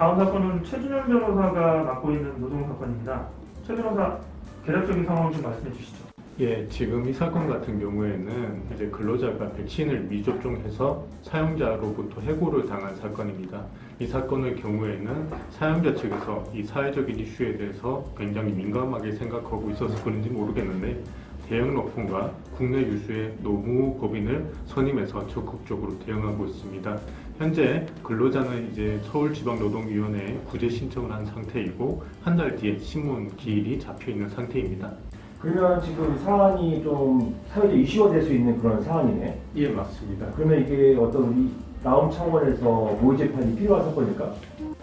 다음 사건은 최준현 변호사가 맡고 있는 노동 사건입니다. 최 변호사, 개략적인 상황 좀 말씀해 주시죠. 예, 지금 이 사건 같은 경우에는 이제 근로자가 백신을 미접종해서 사용자로부터 해고를 당한 사건입니다. 이 사건의 경우에는 사용자 측에서 이 사회적인 이슈에 대해서 굉장히 민감하게 생각하고 있어서 그런지 모르겠는데 대형 로펌과 국내 유수의 노무법인을 선임해서 적극적으로 대응하고 있습니다. 현재 근로자는 이제 서울지방노동위원회에 구제 신청을 한 상태이고 한 달 뒤에 신문 기일이 잡혀 있는 상태입니다. 그러면 지금 사안이 좀 사회적 이슈가 될 수 있는 그런 사안이네. 예, 맞습니다. 그러면 이게 어떤 우리 나움 차원에서 모의 재판이 필요한 사건일까?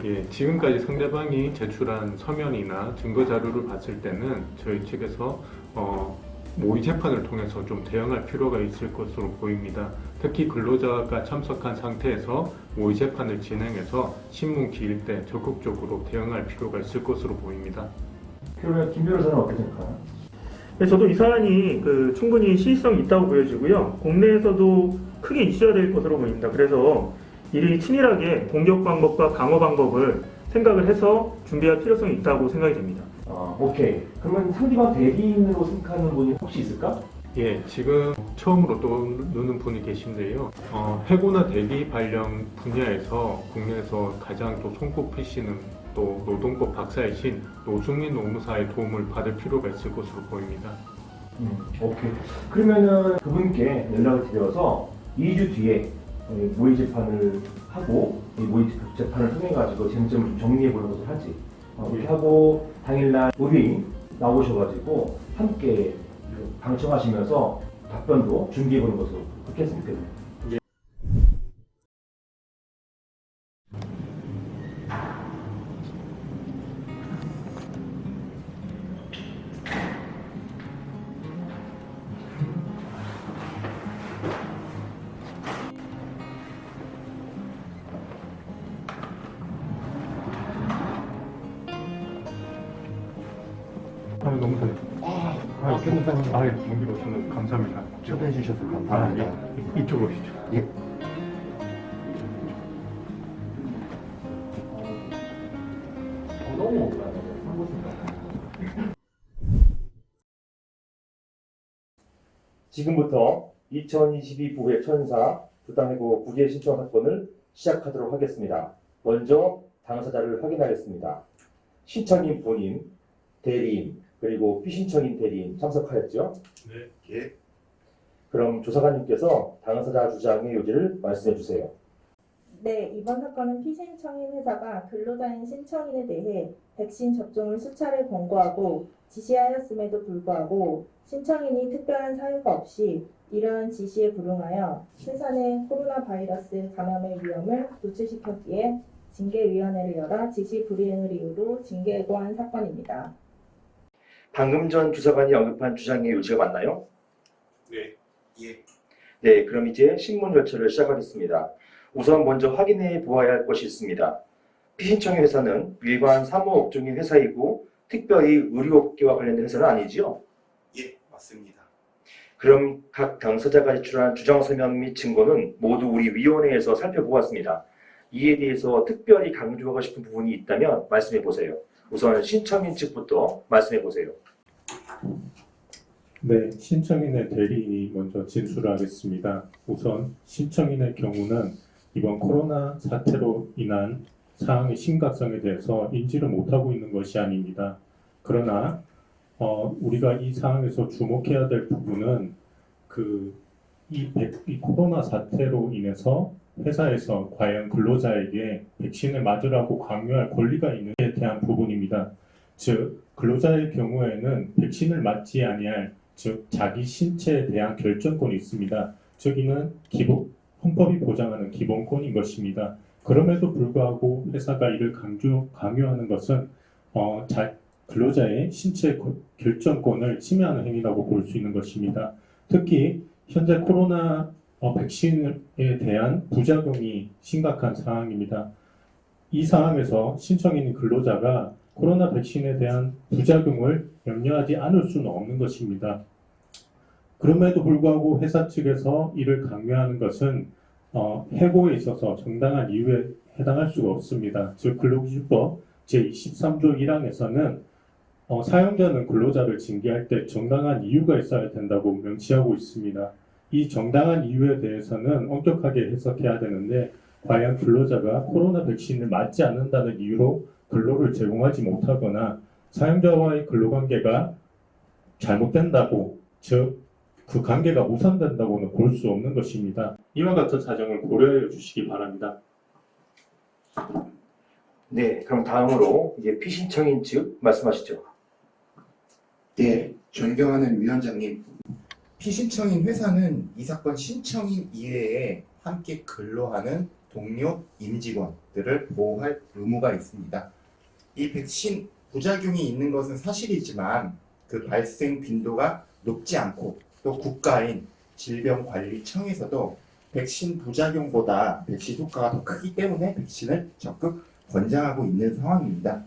예, 지금까지 상대방이 제출한 서면이나 증거 자료를 봤을 때는 저희 측에서 모의 재판을 통해서 좀 대응할 필요가 있을 것으로 보입니다. 특히 근로자가 참석한 상태에서 모의 재판을 진행해서 신문 기일 때 적극적으로 대응할 필요가 있을 것으로 보입니다. 그러면 김 변호사는 어떻게 생각하나? 네, 저도 이 사안이 충분히 시의성이 있다고 보여지고요. 국내에서도 크게 이슈가 될 것으로 보입니다. 그래서 이리 친일하게 공격 방법과 방어 방법을 생각을 해서 준비할 필요성이 있다고 생각이 됩니다. 오케이. 그러면 상대방 대리인으로 생각하는 분이 혹시 있을까? 예, 지금 처음으로 떠오르는 분이 계신데요. 해고나 대리 발령 분야에서 국내에서 가장 또 손꼽히시는 또 노동법 박사이신 노승민 노무사의 도움을 받을 필요가 있을 것으로 보입니다. 오케이. 그러면은 그분께 연락을 드려서 2주 뒤에 모의 재판을 하고 이 모의 재판을 통해 가지고 쟁점을 좀 정리해 보는 것을 하지. 그렇게 하고 당일날 의뢰인 나오셔가지고 함께 방청하시면서 답변도 준비해 보는 것으로 그렇게 했으면 좋겠네요. 너무 감사합니다. 먼길 오셔서 감사합니다. 초대해 주셔서 감사합니다. 이쪽으로 오시죠. 예. 너무 억울하네. 지금부터 2022 부의 천사 부당해고 구제 신청 사건을 시작하도록 하겠습니다. 먼저 당사자를 확인하겠습니다. 신청인 본인, 대리인, 그리고 피신청인 대리인 참석하였죠? 네. 예. 그럼 조사관님께서 당사자 주장의 요지를 말씀해 주세요. 네, 이번 사건은 피신청인 회사가 근로자인 신청인에 대해 백신 접종을 수차례 권고하고 지시하였음에도 불구하고 신청인이 특별한 사유가 없이 이러한 지시에 불응하여 회사 내 코로나 바이러스 감염의 위험을 노출시켰기에 징계위원회를 열어 지시 불이행을 이유로 징계해고한 사건입니다. 방금 전 주사관이 언급한 주장의 요지가 맞나요? 네. 예. 네, 그럼 이제 신문 절차를 시작하겠습니다. 우선 먼저 확인해 보아야 할 것이 있습니다. 피신청인 회사는 일반 사무업종인 회사이고 특별히 의료업계와 관련된 회사는 아니지요? 예, 맞습니다. 그럼 각 당사자가 제출한 주장 서면 및 증거는 모두 우리 위원회에서 살펴보았습니다. 이에 대해서 특별히 강조하고 싶은 부분이 있다면 말씀해 보세요. 우선 신청인 측부터 말씀해 보세요. 네, 신청인의 대리인이 먼저 진술을 하겠습니다. 우선 신청인의 경우는 이번 코로나 사태로 인한 사항의 심각성에 대해서 인지를 못하고 있는 것이 아닙니다. 그러나 우리가 이 상황에서 주목해야 될 부분은 이 코로나 사태로 인해서 회사에서 과연 근로자에게 백신을 맞으라고 강요할 권리가 있는지에 대한 부분입니다. 즉, 근로자의 경우에는 백신을 맞지 아니할 즉 자기 신체에 대한 결정권이 있습니다. 즉 이는 헌법이 보장하는 기본권인 것입니다. 그럼에도 불구하고 회사가 이를 강요하는 것은 근로자의 신체 결정권을 침해하는 행위라고 볼 수 있는 것입니다. 특히 현재 코로나 백신에 대한 부작용이 심각한 상황입니다. 이 상황에서 신청인 근로자가 코로나 백신에 대한 부작용을 염려하지 않을 수는 없는 것입니다. 그럼에도 불구하고 회사 측에서 이를 강요하는 것은 해고에 있어서 정당한 이유에 해당할 수가 없습니다. 즉 근로기준법 제23조 1항에서는 사용자는 근로자를 징계할 때 정당한 이유가 있어야 된다고 명시하고 있습니다. 이 정당한 이유에 대해서는 엄격하게 해석해야 되는데 과연 근로자가 코로나 백신을 맞지 않는다는 이유로 근로를 제공하지 못하거나 사용자와의 근로관계가 잘못된다고, 즉 그 관계가 무산된다고는 볼 수 없는 것입니다. 이와 같은 사정을 고려해 주시기 바랍니다. 네, 그럼 다음으로 이제 피신청인 측 말씀하시죠. 네, 존경하는 위원장님. 피신청인 회사는 이 사건 신청인 이외에 함께 근로하는 동료 임직원들을 보호할 의무가 있습니다. 이 백신 부작용이 있는 것은 사실이지만 그 발생 빈도가 높지 않고 또 국가인 질병관리청에서도 백신 부작용보다 백신 효과가 더 크기 때문에 백신을 적극 권장하고 있는 상황입니다.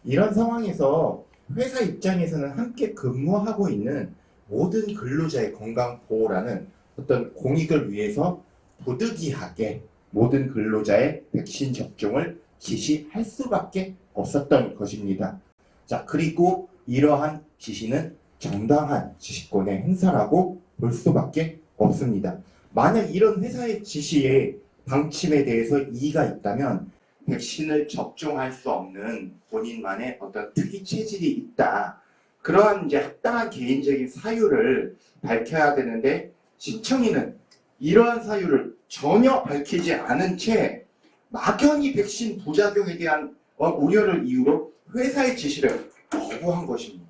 이런 상황에서 회사 입장에서는 함께 근무하고 있는 모든 근로자의 건강 보호라는 어떤 공익을 위해서 부득이하게 모든 근로자의 백신 접종을 지시할 수밖에 없었던 것입니다. 자, 그리고 이러한 지시는 정당한 지시권의 행사라고 볼 수밖에 없습니다. 만약 이런 회사의 지시에 방침에 대해서 이의가 있다면 백신을 접종할 수 없는 본인만의 어떤 특이 체질이 있다. 그러한 이제 합당한 개인적인 사유를 밝혀야 되는데 신청인은 이러한 사유를 전혀 밝히지 않은 채 막연히 백신 부작용에 대한 우려를 이유로 회사의 지시를 거부한 것입니다.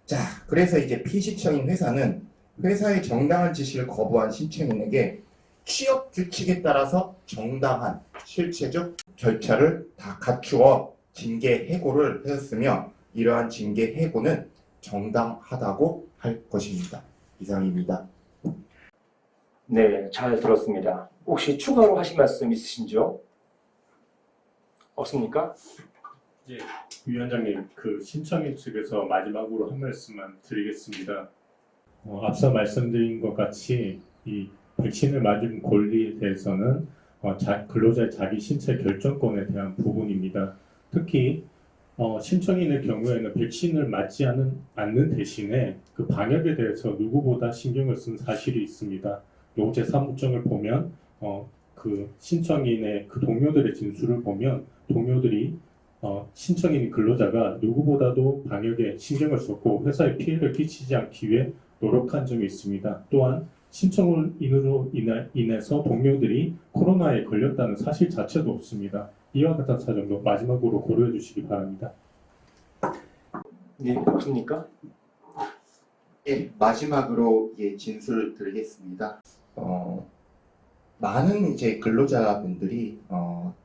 자, 그래서 이제 피신청인 회사는 회사의 정당한 지시를 거부한 신청인에게 취업 규칙에 따라서 정당한 실체적 절차를 다 갖추어 징계 해고를 하였으며 이러한 징계 해고는 정당하다고 할 것입니다. 이상입니다. 네, 잘 들었습니다. 혹시 추가로 하실 말씀 있으신지요? 없습니까? 예, 위원장님, 그 신청인 측에서 마지막으로 한 말씀만 드리겠습니다. 앞서 말씀드린 것 같이 이 백신을 맞은 권리에 대해서는 근로자의 자기 신체 결정권에 대한 부분입니다. 특히 신청인의 경우에는 백신을 맞지 않는 대신에 그 방역에 대해서 누구보다 신경을 쓴 사실이 있습니다. 요제 사무증을 보면 그 신청인의 그 동료들의 진술을 보면 동료들이 신청인 근로자가 누구보다도 방역에 신경을 썼고 회사에 피해를 끼치지 않기 위해 노력한 점이 있습니다. 또한 신청인으로 인해서 동료들이 코로나에 걸렸다는 사실 자체도 없습니다. 이와 같은 사정도 마지막으로 고려해 주시기 바랍니다. 네, 없습니까? 예, 마지막으로 진술을 드리겠습니다. 많은 이제 근로자분들이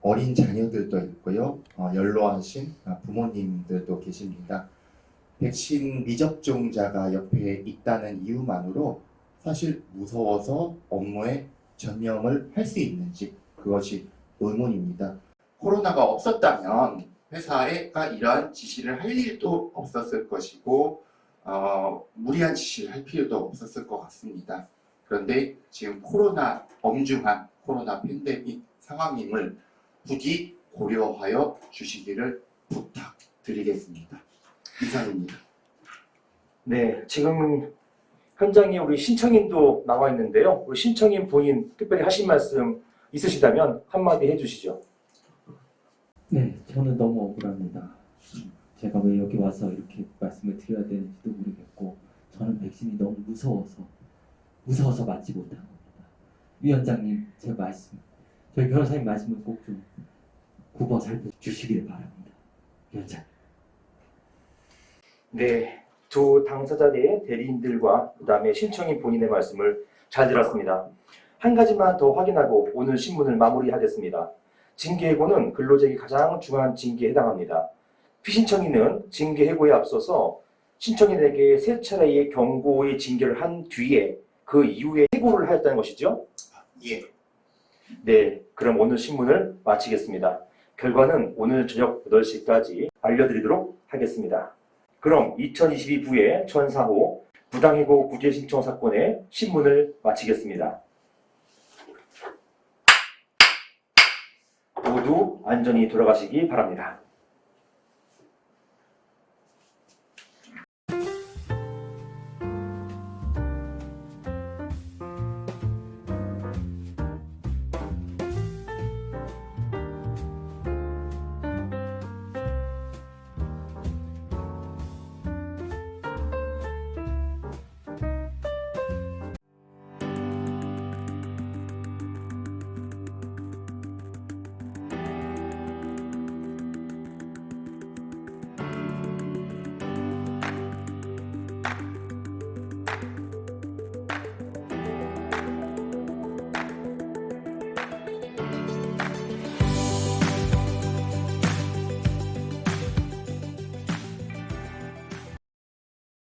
어린 자녀들도 있고요, 연로하신 부모님들도 계십니다. 백신 미접종자가 옆에 있다는 이유만으로 사실 무서워서 업무에 전념을 할 수 있는지 그것이 의문입니다. 코로나가 없었다면 회사가 이러한 지시를 할 일도 없었을 것이고 무리한 지시를 할 필요도 없었을 것 같습니다. 그런데 지금 엄중한 코로나 팬데믹 상황임을 부디 고려하여 주시기를 부탁드리겠습니다. 이상입니다. 네, 지금 현장에 우리 신청인도 나와 있는데요. 우리 신청인 본인 특별히 하신 말씀 있으시다면 한마디 해주시죠. 네, 저는 너무 억울합니다. 제가 왜 여기 와서 이렇게 말씀을 드려야 되는지도 모르겠고 저는 백신이 너무 무서워서 맞지 못한 겁니다. 위원장님, 제 말씀, 저희 변호사님 말씀을 꼭 좀 굽어 살펴주시길 바랍니다. 위원장님. 네, 두 당사자의 대리인들과 그 다음에 신청인 본인의 말씀을 잘 들었습니다. 한 가지만 더 확인하고 오늘 신문을 마무리하겠습니다. 징계해고는 근로자에게 가장 중요한 징계에 해당합니다. 피신청인은 징계해고에 앞서서 신청인에게 세 차례의 경고의 징계를 한 뒤에 그 이후에 해고를 하였다는 것이죠? 예. 네, 그럼 오늘 신문을 마치겠습니다. 결과는 오늘 저녁 8시까지 알려드리도록 하겠습니다. 그럼 2022부의 전4호 부당해고 구제 신청 사건의 신문을 마치겠습니다. 모두 안전히 돌아가시기 바랍니다.